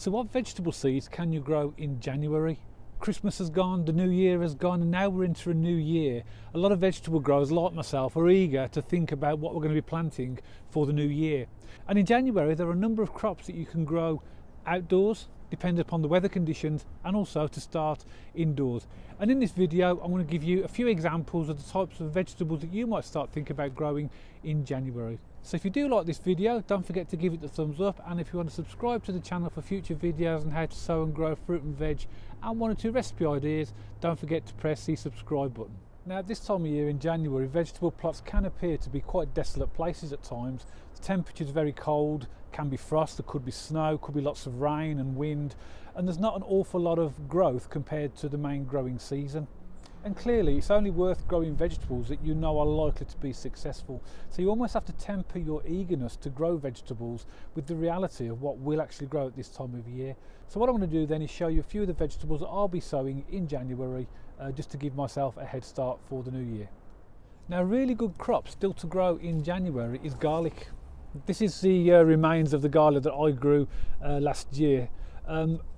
So what vegetable seeds can you grow in January? Christmas has gone, the new year has gone, and now we're into a new year. A lot of vegetable growers like myself are eager to think about what we're going to be planting for the new year. And in January there are a number of crops that you can grow outdoors, depending upon the weather conditions, and also to start indoors. And in this video I'm going to give you a few examples of the types of vegetables that you might start thinking about growing in January. So if you do like this video, don't forget to give it the thumbs up, and if you want to subscribe to the channel for future videos on how to sow and grow fruit and veg and 1 or 2 recipe ideas, don't forget to press the subscribe button. Now at this time of year in January, vegetable plots can appear to be quite desolate places at times. The temperature is very cold, can be frost, there could be snow, could be lots of rain and wind, and there's not an awful lot of growth compared to the main growing season. And clearly it's only worth growing vegetables that you know are likely to be successful. So you almost have to temper your eagerness to grow vegetables with the reality of what will actually grow at this time of year. So what I'm going to do then is show you a few of the vegetables that I'll be sowing in January, just to give myself a head start for the new year. Now a really good crop still to grow in January is garlic. This is the remains of the garlic that I grew last year.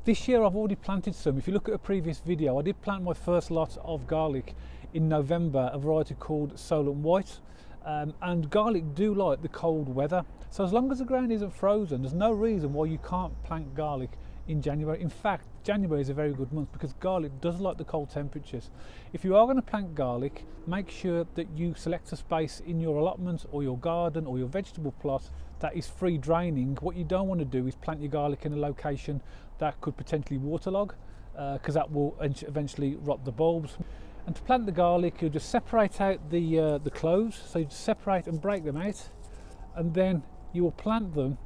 This year I've already planted some. If you look at a previous video, I did plant my first lot of garlic in November, a variety called Solar White, and garlic do like the cold weather. So as long as the ground isn't frozen, there's no reason why you can't plant garlic in January. In fact, January is a very good month because garlic does like the cold temperatures. If you are going to plant garlic, make sure that you select a space in your allotment or your garden or your vegetable plot that is free draining. What you don't want to do is plant your garlic in a location that could potentially waterlog, because that will eventually rot the bulbs. And to plant the garlic, you'll just separate out the cloves. So you just separate and break them out, and then you will plant them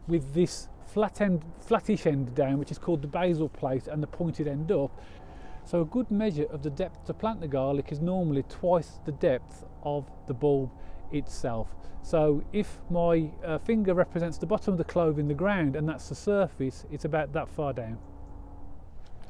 with this flattish end down, which is called the basal plate, and the pointed end up. So a good measure of the depth to plant the garlic is normally twice the depth of the bulb itself. So if my finger represents the bottom of the clove in the ground and that's the surface, it's about that far down.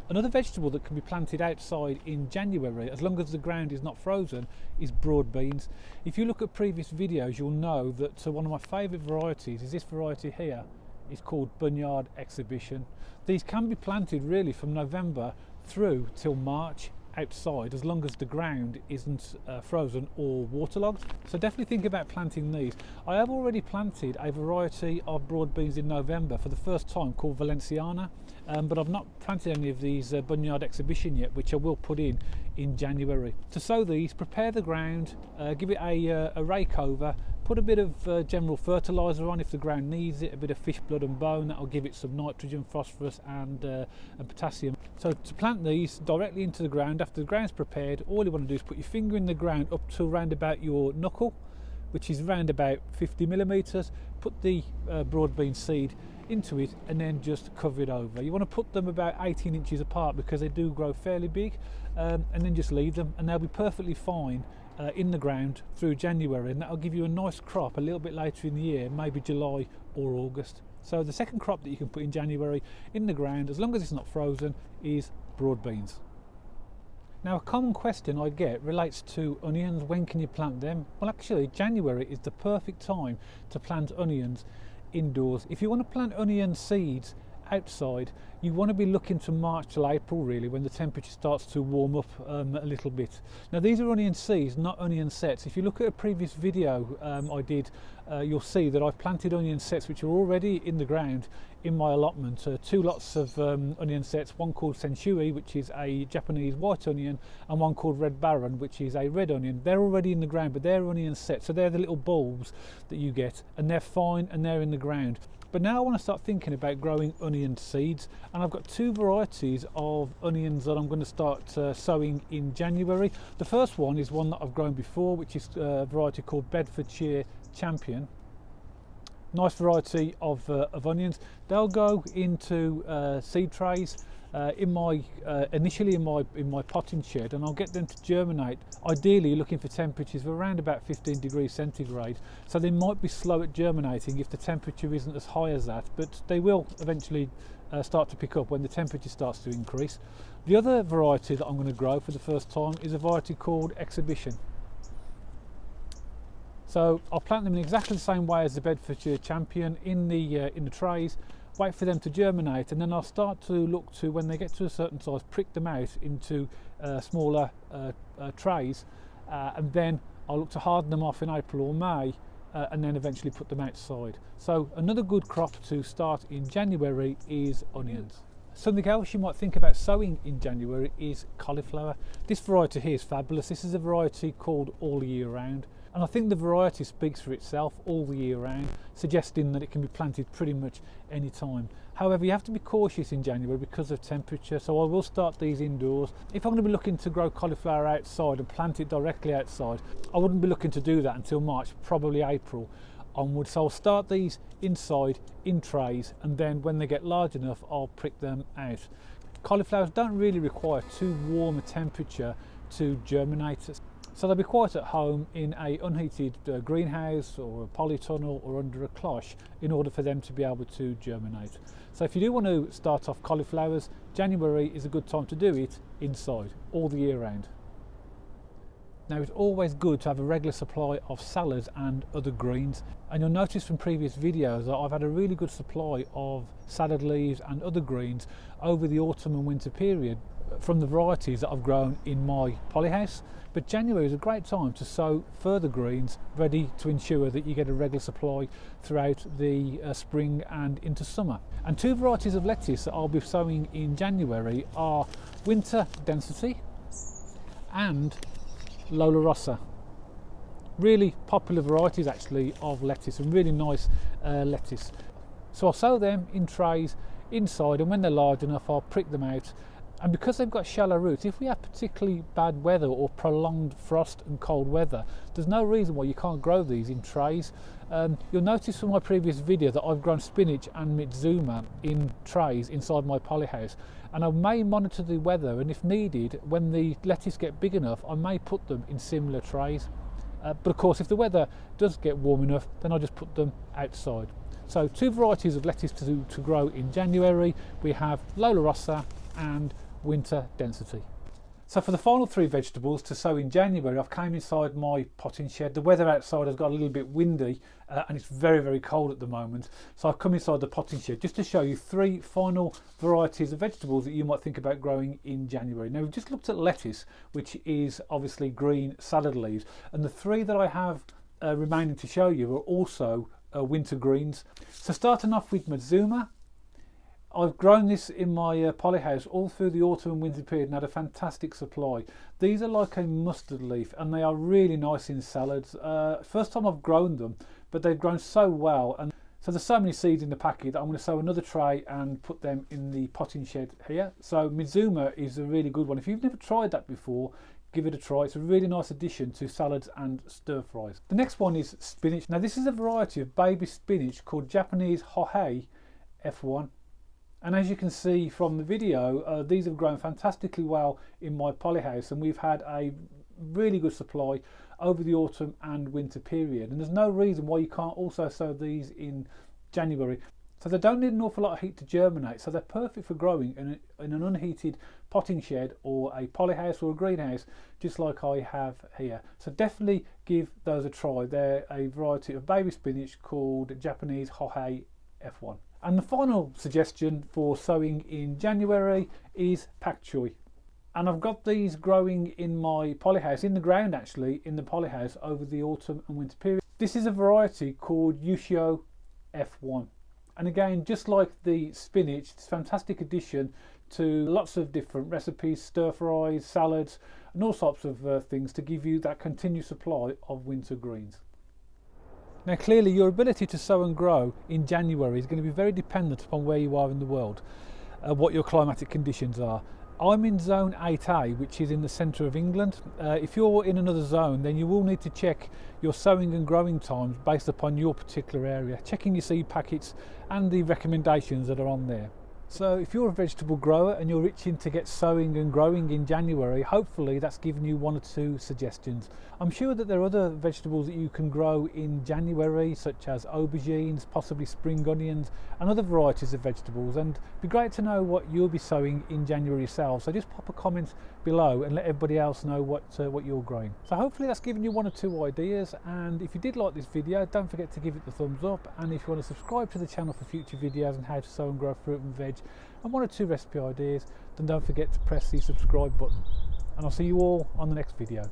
Another vegetable that can be planted outside in January, as long as the ground is not frozen, is broad beans. If you look at previous videos, you'll know that one of my favourite varieties is this variety here. It's called Bunyard Exhibition. These can be planted really from November through till March outside, as long as the ground isn't frozen or waterlogged. So definitely think about planting these. I have already planted a variety of broad beans in November for the first time called Valenciana, but I've not planted any of these Bunyard Exhibition yet, which I will put in January. To sow these, prepare the ground, give it a rake over, put a bit of general fertiliser on if the ground needs it, a bit of fish blood and bone, that'll give it some nitrogen, phosphorus and potassium. So to plant these directly into the ground, after the ground's prepared, all you want to do is put your finger in the ground up to around about your knuckle, which is around about 50 millimeters. Put the broad bean seed into it and then just cover it over. You want to put them about 18 inches apart because they do grow fairly big, and then just leave them and they'll be perfectly fine in the ground through January, and that'll give you a nice crop a little bit later in the year, maybe July or August. So the second crop that you can put in January in the ground, as long as it's not frozen, is broad beans. Now a common question I get relates to onions. When can you plant them? Well, actually January is the perfect time to plant onions indoors. If you want to plant onion seeds outside, you want to be looking to March till April really, when the temperature starts to warm up a little bit. Now these are onion seeds, not onion sets. If you look at a previous video I did, you'll see that I've planted onion sets which are already in the ground in my allotment. 2 lots of onion sets, one called Senshui, which is a Japanese white onion, and one called Red Baron, which is a red onion. They're already in the ground, but they're onion sets, so they're the little bulbs that you get, and they're fine and they're in the ground. But now I want to start thinking about growing onion seeds, and I've got 2 varieties of onions that I'm going to start sowing in January. The first one is one that I've grown before, which is a variety called Bedfordshire Champion. Nice variety of onions. They'll go into seed trays initially in my potting shed, and I'll get them to germinate, ideally looking for temperatures of around about 15 degrees centigrade. So they might be slow at germinating if the temperature isn't as high as that, but they will eventually start to pick up when the temperature starts to increase. The other variety that I'm going to grow for the first time is a variety called Exhibition. So I'll plant them in exactly the same way as the Bedfordshire Champion in the trays. wait for them to germinate, and then I'll start to look to, when they get to a certain size, prick them out into smaller trays, and then I'll look to harden them off in April or May, and then eventually put them outside. So another good crop to start in January is onions. Something else you might think about sowing in January is cauliflower. This variety here is fabulous. This is a variety called all year round, and I think the variety speaks for itself, all the year round, suggesting that it can be planted pretty much any time. However, you have to be cautious in January because of temperature, so I will start these indoors. If I'm going to be looking to grow cauliflower outside and plant it directly outside, I wouldn't be looking to do that until March, probably April onwards. So I'll start these inside in trays, and then when they get large enough, I'll prick them out. Cauliflowers don't really require too warm a temperature to germinate, so they'll be quite at home in a unheated greenhouse or a polytunnel or under a cloche in order for them to be able to germinate. So if you do want to start off cauliflowers, January is a good time to do it inside all the year round. Now, it's always good to have a regular supply of salads and other greens, and you'll notice from previous videos that I've had a really good supply of salad leaves and other greens over the autumn and winter period from the varieties that I've grown in my polyhouse. But January is a great time to sow further greens, ready to ensure that you get a regular supply throughout the spring and into summer. And two varieties of lettuce that I'll be sowing in January are Winter Density and Lola Rossa. Really popular varieties actually of lettuce, and really nice lettuce. So I'll sow them in trays inside, and when they're large enough I'll prick them out. And because they've got shallow roots, if we have particularly bad weather or prolonged frost and cold weather, there's no reason why you can't grow these in trays. You'll notice from my previous video that I've grown spinach and mitsuma in trays inside my polyhouse, and I may monitor the weather, and if needed, when the lettuce get big enough, I may put them in similar trays. But of course, if the weather does get warm enough, then I'll just put them outside. So two varieties of lettuce to grow in January. We have Lola Rossa and Winter Density. So for the final three vegetables to sow in January, I've came inside my potting shed. The weather outside has got a little bit windy and it's very, very cold at the moment. So I've come inside the potting shed just to show you three final varieties of vegetables that you might think about growing in January. Now, we've just looked at lettuce, which is obviously green salad leaves, and the three that I have remaining to show you are also winter greens. So starting off with mitsuma. I've grown this in my polyhouse all through the autumn and winter period and had a fantastic supply. These are like a mustard leaf and they are really nice in salads. First time I've grown them, but they've grown so well, and so there's so many seeds in the packet that I'm going to sow another tray and put them in the potting shed here. So mitsuma is a really good one. If you've never tried that before, give it a try. It's a really nice addition to salads and stir fries. The next one is spinach. Now, this is a variety of baby spinach called Japanese Hohei F1. And as you can see from the video, these have grown fantastically well in my polyhouse, and we've had a really good supply over the autumn and winter period. And there's no reason why you can't also sow these in January. So they don't need an awful lot of heat to germinate, so they're perfect for growing in an unheated potting shed or a polyhouse or a greenhouse, just like I have here. So definitely give those a try. They're a variety of baby spinach called Japanese Hohei F1. And the final suggestion for sowing in January is pak choi. And I've got these growing in my polyhouse, in the ground actually, in the polyhouse over the autumn and winter period. This is a variety called Yushio F1. And again, just like the spinach, it's a fantastic addition to lots of different recipes, stir fries, salads, and all sorts of things to give you that continued supply of winter greens. Now, clearly your ability to sow and grow in January is going to be very dependent upon where you are in the world, what your climatic conditions are. I'm in zone 8A, which is in the centre of England. If you're in another zone, then you will need to check your sowing and growing times based upon your particular area, checking your seed packets and the recommendations that are on there. So if you're a vegetable grower and you're itching to get sowing and growing in January, hopefully that's given you one or two suggestions. I'm sure that there are other vegetables that you can grow in January, such as aubergines, possibly spring onions and other varieties of vegetables, and it'd be great to know what you'll be sowing in January yourself. So just pop a comment below and let everybody else know what you're growing. So hopefully that's given you one or two ideas, and if you did like this video, don't forget to give it the thumbs up, and if you want to subscribe to the channel for future videos on how to sow and grow fruit and veg and one or two recipe ideas, then don't forget to press the subscribe button, and I'll see you all on the next video.